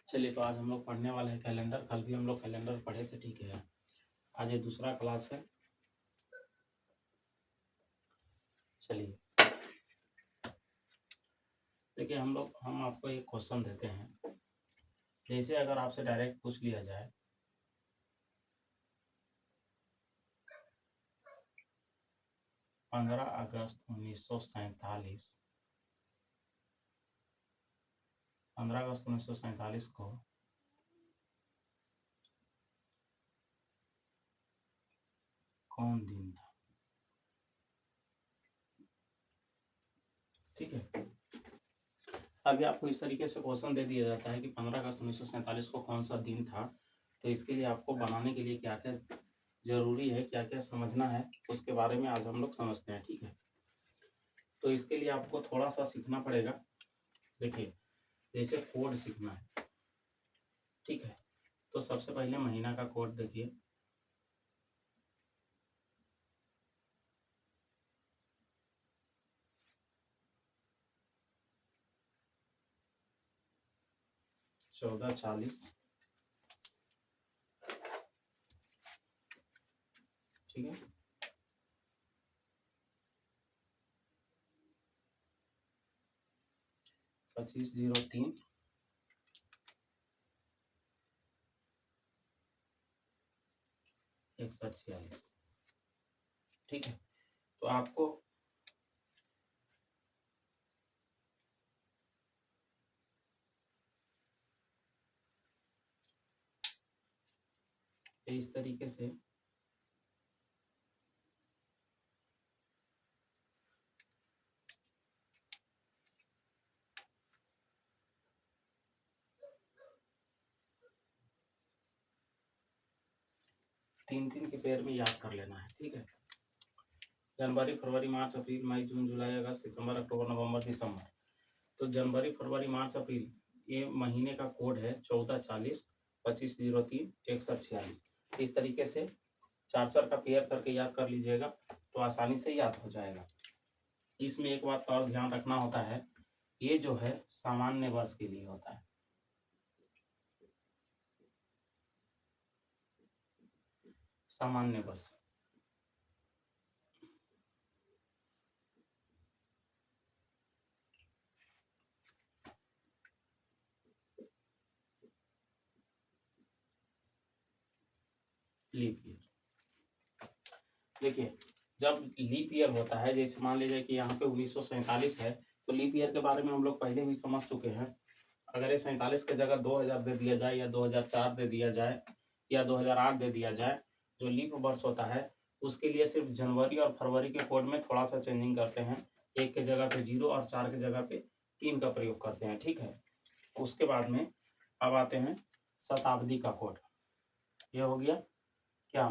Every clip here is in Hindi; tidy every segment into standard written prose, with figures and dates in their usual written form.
चलिए, तो आज हम लोग पढ़ने वाले हैं कैलेंडर। कल भी हम लोग कैलेंडर पढ़े थे, ठीक है। आज ये दूसरा क्लास है। चलिए, देखिए हम आपको एक क्वेश्चन देते हैं। जैसे अगर आपसे डायरेक्ट पूछ लिया जाए 15 अगस्त 1947, 15 अगस्त 1947 को कौन दिन था? ठीक है। अभी आपको इस तरीके से क्वेश्चन दे दिया जाता है कि 15 अगस्त 1947 को कौन सा दिन था। तो इसके लिए आपको बनाने के लिए क्या क्या जरूरी है, क्या क्या समझना है, उसके बारे में आज हम लोग समझते हैं, ठीक है। तो इसके लिए आपको थोड़ा सा सीखना पड़ेगा। देखिए, जैसे कोड सीखना है, ठीक है। तो सबसे पहले महीना का कोड देखिए। चौदह 40, ठीक है। 2503, 6146, ठीक है। तो आपको इस तरीके से तीन तीन के पेयर में याद कर लेना है, ठीक है। जनवरी, फरवरी, मार्च, अप्रैल, मई, जून, जुलाई, अगस्त, सितंबर, अक्टूबर, नवंबर, दिसंबर। तो जनवरी, फरवरी, मार्च, अप्रैल, ये महीने का कोड है 1440, 2503, 6146। इस तरीके से चार चार का पेयर करके याद कर लीजिएगा, तो आसानी से याद हो जाएगा। इसमें एक बात का और ध्यान रखना होता है, ये जो है सामान्य वर्ष के लिए होता है। सामान्य वर्ष, लीप ईयर। देखिए, जब लीप ईयर होता है, जैसे मान लीजिए कि यहाँ पे 1947 है, तो लीप ईयर के बारे में हम लोग पहले भी समझ चुके हैं। अगर ये 47 की जगह 2000 दे दिया जाए, या 2004 दे दिया जाए, या 2008 दे दिया जाए, जो लीप वर्ष होता है, उसके लिए सिर्फ जनवरी और फरवरी के कोड में थोड़ा सा चेंजिंग करते हैं। एक के जगह पे 0 और 4 की जगह पे 3 का प्रयोग करते हैं, ठीक है। उसके बाद में अब आते हैं शताब्दी का कोड। ये हो गया क्या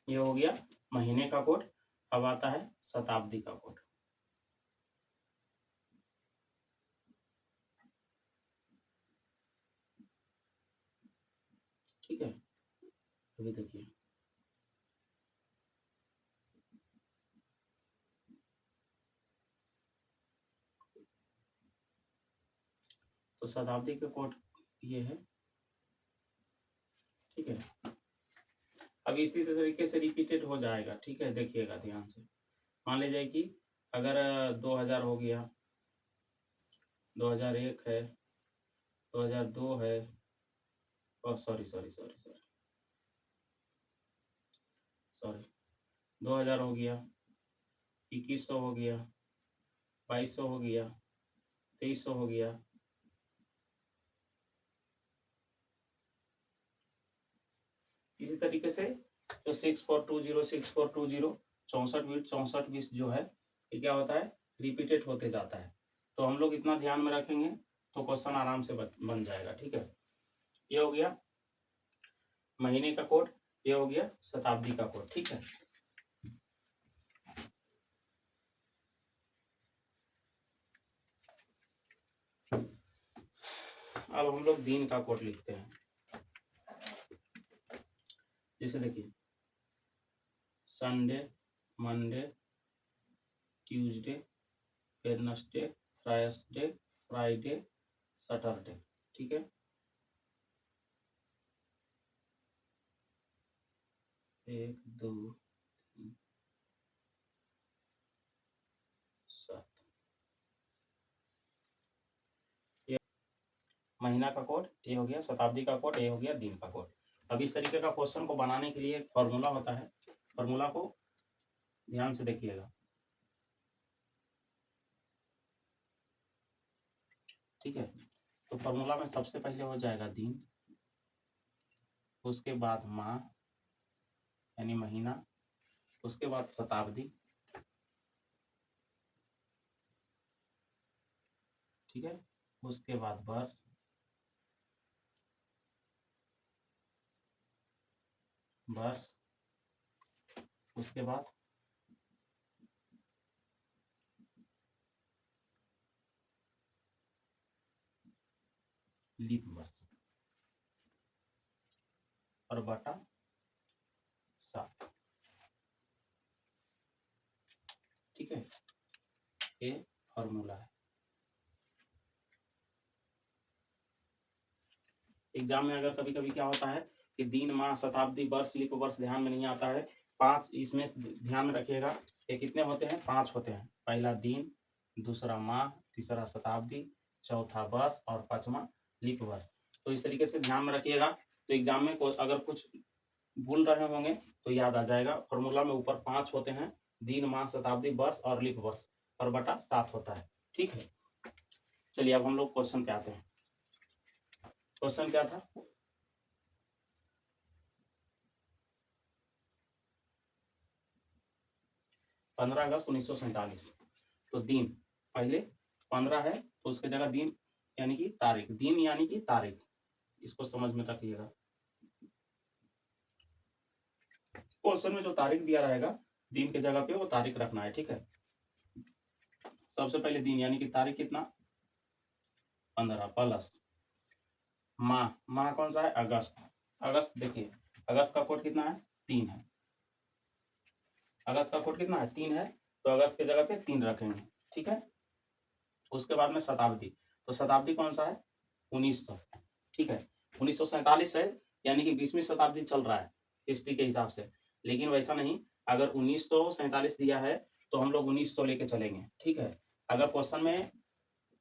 ये हो गया महीने का कोड। अब आता है शताब्दी का कोड। ठीक है, अभी देखिए, तो शताब्दी का कोड ये है, ठीक है। अब इसी तरीके से रिपीटेड हो जाएगा, ठीक है। देखिएगा ध्यान से, मान लीजिए कि अगर 2000 हो गया, 2001 है, 2002 है, और sorry sorry sorry sorry sorry 2000 हो गया, 2100 हो गया, 2200 हो गया, 2300 हो गया। इसी तरीके से जो 6420 6420 जो है, ये क्या होता है, रिपीटेड होते जाता है। तो हम लोग इतना ध्यान में रखेंगे तो क्वेश्चन आराम से बन जाएगा, ठीक है। ये हो गया महीने का कोड, ये हो गया शताब्दी का कोड, ठीक है। अब हम लोग दिन का कोड लिखते हैं। जैसे देखिए, Sunday, Monday, Tuesday, Wednesday, Thursday, Friday, Saturday, ठीक है। 1 2 3 7, ये महीना का कोड ये हो गया, शताब्दी का कोड ये हो गया, दिन का कोड। अब इस तरीके का क्वेश्चन को बनाने के लिए एक फॉर्मूला होता है, फॉर्मूला को ध्यान से देखिएगा, ठीक है। तो फॉर्मूला में सबसे पहले हो जाएगा दिन, उसके बाद माह यानी महीना, उसके बाद शताब्दी, ठीक है, उसके बाद वर्ष, वर्ष, उसके बाद लीप वर्ष और बटा 7, ठीक है। ये फॉर्मूला है। एग्जाम में अगर कभी कभी क्या होता है कि दिन माह शताब्दी वर्ष लीप वर्ष ध्यान में नहीं आता है, 5 इसमें ध्यान में रखिएगा, ये कितने होते हैं, 5 होते हैं। पहला दिन, दूसरा माह, तीसरा शताब्दी, चौथा वर्ष और पांचवा लीप वर्ष। तो इस तरीके से ध्यान में रखिएगा, तो एग्जाम में अगर कुछ भूल रहे होंगे तो याद आ जाएगा। फॉर्मूला में ऊपर 5 होते हैं, दिन माह शताब्दी वर्ष और लीप वर्ष, और बटा 7 होता है, ठीक है। चलिए अब हम लोग क्वेश्चन पे आते हैं। क्वेश्चन क्या था, 15 अगस्त 1947। तो दिन पहले 15 है तो उसके जगह दिन यानी कि तारीख, दिन यानी कि तारीख, इसको समझ में रखिएगा। क्वेश्चन में जो तारीख दिया रहेगा दिन के जगह पे वो तारीख रखना है, ठीक है। सबसे पहले दिन यानी कि तारीख कितना, 15 प्लस माह, माह कौन सा है, अगस्त, अगस्त देखिए अगस्त का कोड कितना है, 3 है, अगस्त का कोड कितना है, 3 है, तो अगस्त के जगह पे 3 रखेंगे, ठीक है। उसके बाद में शताब्दी, तो शताब्दी कौन सा है, 1900, ठीक है। 1947 है यानी कि 20वीं शताब्दी चल रहा है हिस्ट्री के हिसाब से, लेकिन वैसा नहीं, अगर 1947 दिया है तो हम लोग 1900 लेके चलेंगे, ठीक है। अगर क्वेश्चन में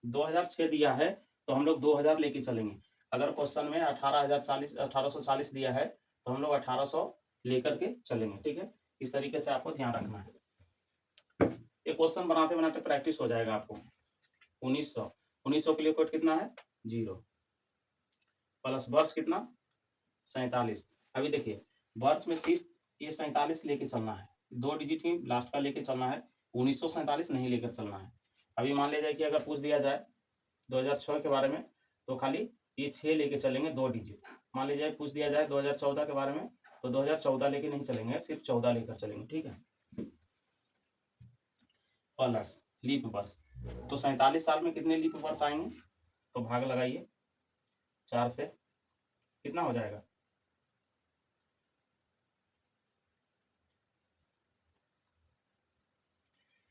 2006 दिया है तो हम लोग 2000 लेके चलेंगे। अगर क्वेश्चन में 1840 दिया है तो हम लोग 1800 लेकर के चलेंगे, ठीक है। इस तरीके से आपको ध्यान रखना है, ये क्वेश्चन बनाते बनाते प्रैक्टिस हो जाएगा आपको। 1900, 1900 के लिए कोड कितना है, 0 प्लस वर्ष कितना, 47। अभी देखिए वर्ष में सिर्फ ये 47 लेके चलना है, 2 डिजिट ही लास्ट का लेके चलना है, 1947 नहीं लेकर चलना है। अभी मान लिया जाए कि अगर पूछ दिया जाए 2006 के बारे में तो खाली ये 6 लेके चलेंगे, 2 डिजिट। मान लीजिए पूछ दिया जाए 2014 के बारे में तो 2014 लेके नहीं चलेंगे, सिर्फ 14 लेकर चलेंगे, ठीक है। प्लस लीप वर्ष, तो 47 साल में कितने लीप वर्ष आएंगे, तो भाग लगाइए 4 से, कितना हो जाएगा,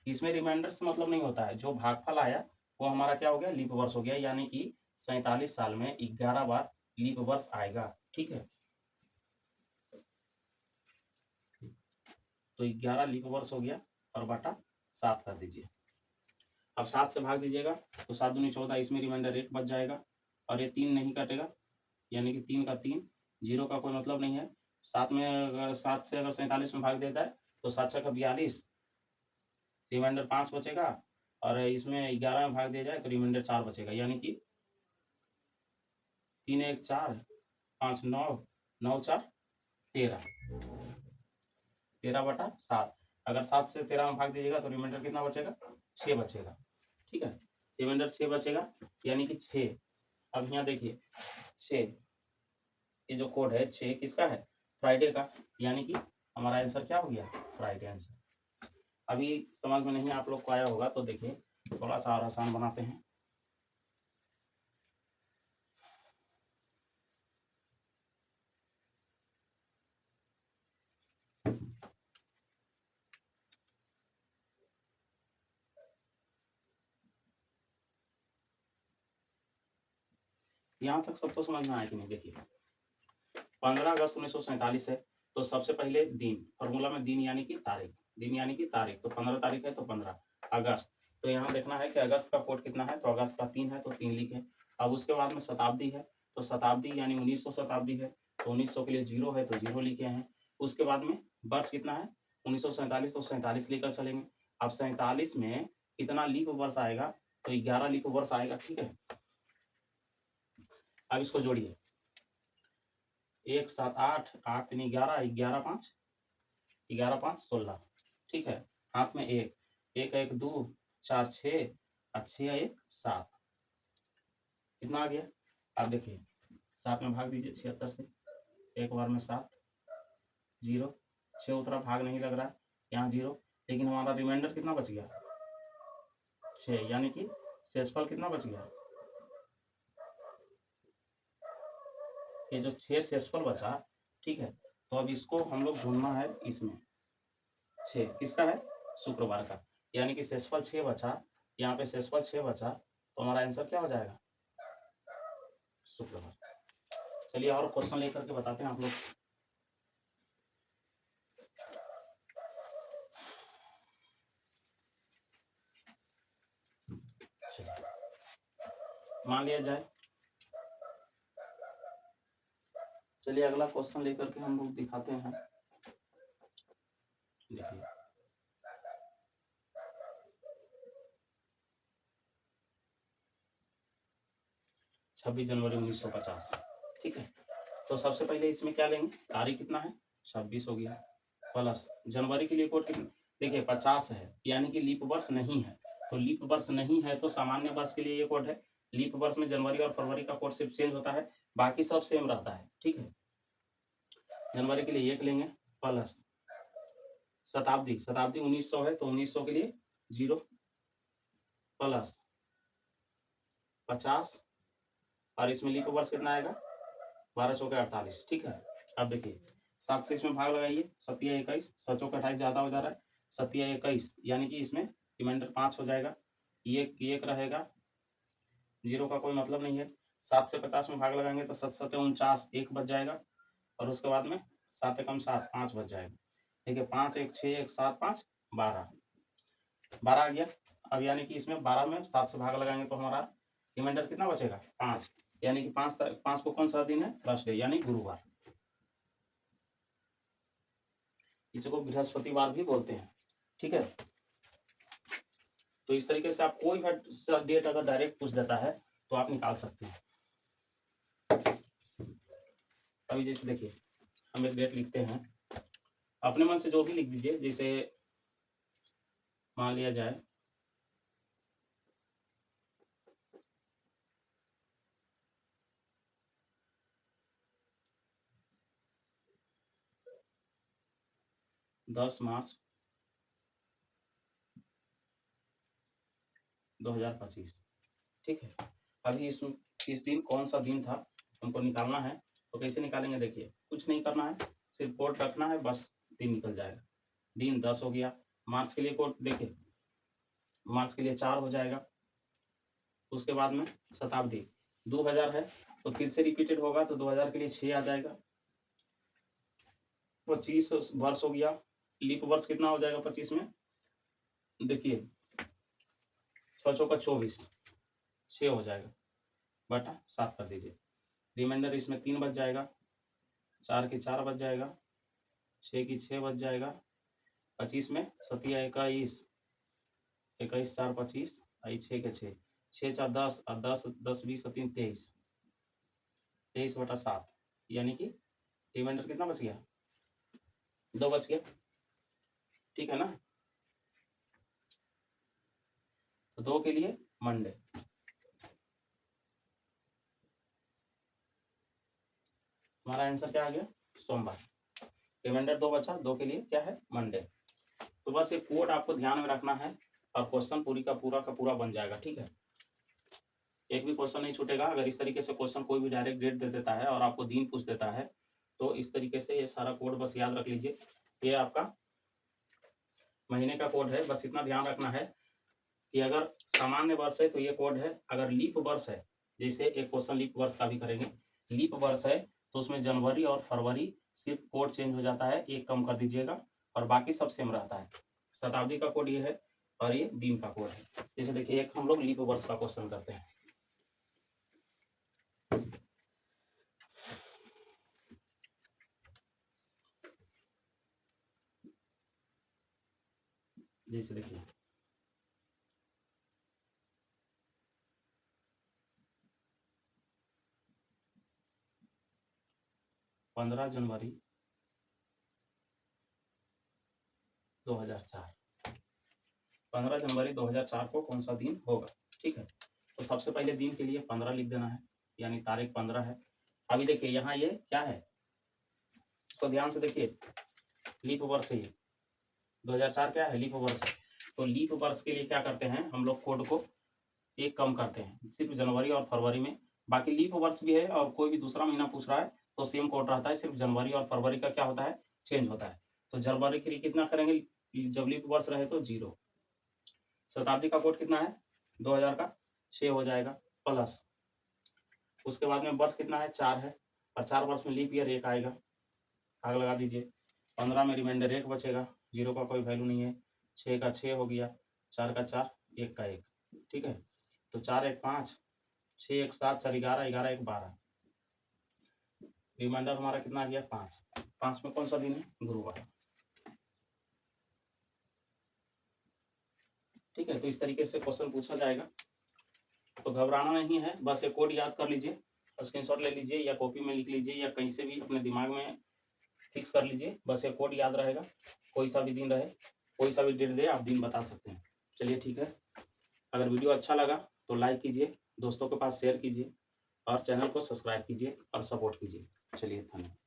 इसमें रिमाइंडर से मतलब नहीं होता है, जो भागफल आया वो हमारा क्या हो गया, लीप वर्ष हो गया, यानी कि 47 साल में 11 बार लीप वर्ष आएगा, ठीक है। तो 11 लीप वर्ष हो गया और बटा 7 कर दीजिए। अब 7 से भाग दीजिएगा तो 7 दूनी 14, इसमें रिमाइंडर 1 बच जाएगा और ये 3 नहीं कटेगा, यानी कि 3 का 3, 0 का कोई मतलब नहीं है। 7 में अगर 7 से अगर 47 में भाग देता है तो 7 का 42, रिमाइंडर 5 बचेगा, और इसमें 11 में भाग दिया जाए तो रिमाइंडर 4 बचेगा, यानी कि 3 1 4 5 9 9 4 13, 13 बटा 7। अगर 7 से 13 में भाग दीजिएगा तो रिमाइंडर कितना बचेगा, 6 बचेगा, ठीक है। रिमाइंडर 6 बचेगा, यानी कि 6। अब यहाँ देखिए 6, ये जो कोड है 6 किसका है, फ्राइडे का, यानी कि हमारा आंसर क्या हो गया, फ्राइडे आंसर। अभी समझ में नहीं आप लोग को आया होगा तो देखिए थोड़ा सा और आसान बनाते हैं। यहाँ तक सबको समझ में आया कि नहीं? देखिए 15 अगस्त 1947 है, तो सबसे पहले दिन, फॉर्मूला में दिन यानी कि तारीख, दिन यानी कि तारीख, तो 15 तारीख है तो 15 अगस्त। तो यहाँ देखना है कि अगस्त का कोड कितना है, तो अगस्त का 3 है तो 3 लिखे। अब उसके बाद में शताब्दी है, तो शताब्दी यानी 1900 शताब्दी है, तो 1900 के लिए 0 है तो 0 लिखे हैं। उसके बाद में वर्ष कितना है 1947, तो 47 लेकर चलेंगे। अब 47 में कितना लीप वर्ष आएगा, तो 11 लीप वर्ष आएगा, ठीक है। अब इसको जोड़िए, 1 7 8 8 3 11 11 5 11 5 16, ठीक है। हाथ में 1 1 1 2 4 6 और 6 1 7, कितना आ गया? आप देखिए 7 में भाग दीजिए 76 से, एक बार में 7 0, 6 उतरा, भाग नहीं लग रहा है, यहाँ 0, लेकिन हमारा रिमाइंडर कितना बच गया 6, यानी कि शेषफल कितना बच गया, ये जो 6 शेषफल बचा, ठीक है। तो अब इसको हम लोग ढूंढना है, इसमें 6 किसका है, शुक्रवार का, यानी कि शेषफल 6 बचा, यहाँ पे शेषफल 6 बचा, तो हमारा आंसर क्या हो जाएगा, शुक्रवार। चलिए और क्वेश्चन लेकर के बताते हैं आप लोग। मान लिया जाए, चलिए अगला क्वेश्चन लेकर के हम लोग दिखाते हैं। देखिए 26 जनवरी 1950, ठीक है। तो सबसे पहले इसमें क्या लेंगे, तारीख कितना है 26 हो गया, प्लस जनवरी के लिए कोड कितना, देखिए 50 है, यानी कि लीप वर्ष नहीं है, तो लीप वर्ष नहीं है तो सामान्य वर्ष के लिए ये कोड है। लीप वर्ष में जनवरी और फरवरी का कोड सिर्फ चेंज होता है, बाकी सब सेम रहता है, ठीक है। जनवरी के लिए 1 लेंगे, प्लस शताब्दी, शताब्दी 1900 है तो 1900 के लिए 0, प्लस 50, और इसमें लीप वर्ष कितना आएगा 12 चौके 48, ठीक है। अब देखिए 7 से इसमें भाग लगाइए, 7 21, 7 चौके 28 ज्यादा हो जा रहा है, 7 21, यानी कि इसमें रिमाइंडर 5 हो जाएगा, ये एक रहेगा, 0 का कोई मतलब नहीं है। 7 से 50 में भाग लगाएंगे तो 7 7 49, 1 बच जाएगा, और उसके बाद में 7 एकम 7, 5 बच जाएगा, देखिए 5 1 6 1 7 5 12, 12 आ गया। अब यानी कि इसमें 12 में 7 से भाग लगाएंगे तो हमारा रिमाइंडर कितना बचेगा 5, यानी कि 5 को कौन सा दिन है, थर्सडे यानी गुरुवार, इसको बृहस्पतिवार भी बोलते हैं, ठीक है। तो इस तरीके से आप कोई भी डेट अगर डायरेक्ट पूछ देता है तो आप निकाल सकते हैं। अभी जैसे देखिए हम एक डेट लिखते हैं, अपने मन से जो भी लिख दीजिए, जैसे मान लिया जाए 10 मार्च 2025, ठीक है। अभी इस दिन कौन सा दिन था हमको निकालना है, तो कैसे निकालेंगे, देखिए कुछ नहीं करना है, सिर्फ कोड रखना है, बस दिन निकल जाएगा। दिन 10 हो गया, मार्च के लिए कोड देखिए, मार्च के लिए 4 हो जाएगा, उसके बाद में शताब्दी 2000 है तो फिर से रिपीटेड होगा, तो 2000 के लिए 6 आ जाएगा, 25 वर्ष हो गया, लीप वर्ष कितना हो जाएगा 25 में, देखिए 6 चौका 24, 6 हो जाएगा, बटा 7 कर दीजिए, रिमाइंडर इसमें 3 बच जाएगा, 4 की 4 बच जाएगा, 6 की 6 बच जाएगा, 25 में 7 21, 21 4 25, 6 के 6, 6 4 10 और 10 10 20 3 23, 23 बटा 7, यानी कि रिमाइंडर कितना बच गया 2 बच गया, ठीक है ना। तो 2 के लिए मंडे, हमारा आंसर क्या आ गया सोमवार, रिमाइंडर 2 बचा, 2 के लिए क्या है मंडे। तो बस ये कोड आपको ध्यान में रखना है और क्वेश्चन पूरी का पूरा बन जाएगा, ठीक है। एक भी क्वेश्चन नहीं छूटेगा। अगर इस तरीके से क्वेश्चन कोई भी डायरेक्ट डेट दे देता है और आपको दिन पूछ देता है, तो इस तरीके से ये सारा कोड बस याद रख लीजिए, ये आपका महीने का कोड है। बस इतना ध्यान रखना है कि अगर सामान्य वर्ष है तो ये कोड है, अगर लीप वर्ष है जैसे एक क्वेश्चन लीप वर्ष का भी करेंगे। लीप वर्ष है तो उसमें जनवरी और फरवरी सिर्फ कोड चेंज हो जाता है, एक कम कर दीजिएगा और बाकी सब सेम रहता है। शताब्दी का कोड ये है और ये दिन का कोड है। जैसे देखिए एक हम लोग लीप वर्ष का क्वेश्चन करते हैं। जैसे देखिए 15 जनवरी 2004, 15 जनवरी 2004 को कौन सा दिन होगा। ठीक है, तो सबसे पहले दिन के लिए 15 लिख देना है, यानी तारीख 15 है। अभी देखिए यहाँ ये क्या है, तो ध्यान से देखिए, लीप वर्ष है 2004 क्या है, लीप वर्ष है। तो लीप वर्ष के लिए क्या करते हैं हम लोग, कोड को एक कम करते हैं सिर्फ जनवरी और फरवरी में। बाकी लीप वर्ष भी है और कोई भी दूसरा महीना पूछ रहा है तो सेम कोड रहता है, सिर्फ जनवरी और फरवरी का क्या होता है, चेंज होता है। तो जनवरी के लिए कितना करेंगे, जब लीप वर्ष रहे तो 0। शताब्दी का कोड कितना है 2000 का 6 हो जाएगा प्लस, उसके बाद में वर्ष कितना है 4 है, और 4 वर्ष में लीप ईयर 1 आएगा, आग लगा दीजिए। 15 में रिमाइंडर 1 बचेगा, 0 का कोई वैल्यू नहीं है। 6 का 6 हो गया, 4 का 4, 1 का 1। ठीक है, तो 4 1 5, 6 1 7, 4 11, 11 1 12, रिमाइंडर हमारा कितना आ गया 5। 5 में कौन सा दिन है, गुरुवार। ठीक है, तो इस तरीके से क्वेश्चन पूछा जाएगा, तो घबराना नहीं है, बस एक कोड याद कर लीजिए, स्क्रीनशॉट ले लीजिए या कॉपी में लिख लीजिए या कहीं से भी अपने दिमाग में फिक्स कर लीजिए, बस एक कोड याद रहेगा। कोई सा भी दिन रहे, कोई सा भी डेट दे, आप दिन बता सकते हैं। चलिए ठीक है, अगर वीडियो अच्छा लगा तो लाइक कीजिए, दोस्तों के पास शेयर कीजिए और चैनल को सब्सक्राइब कीजिए और सपोर्ट कीजिए। चलिए धन्यवाद।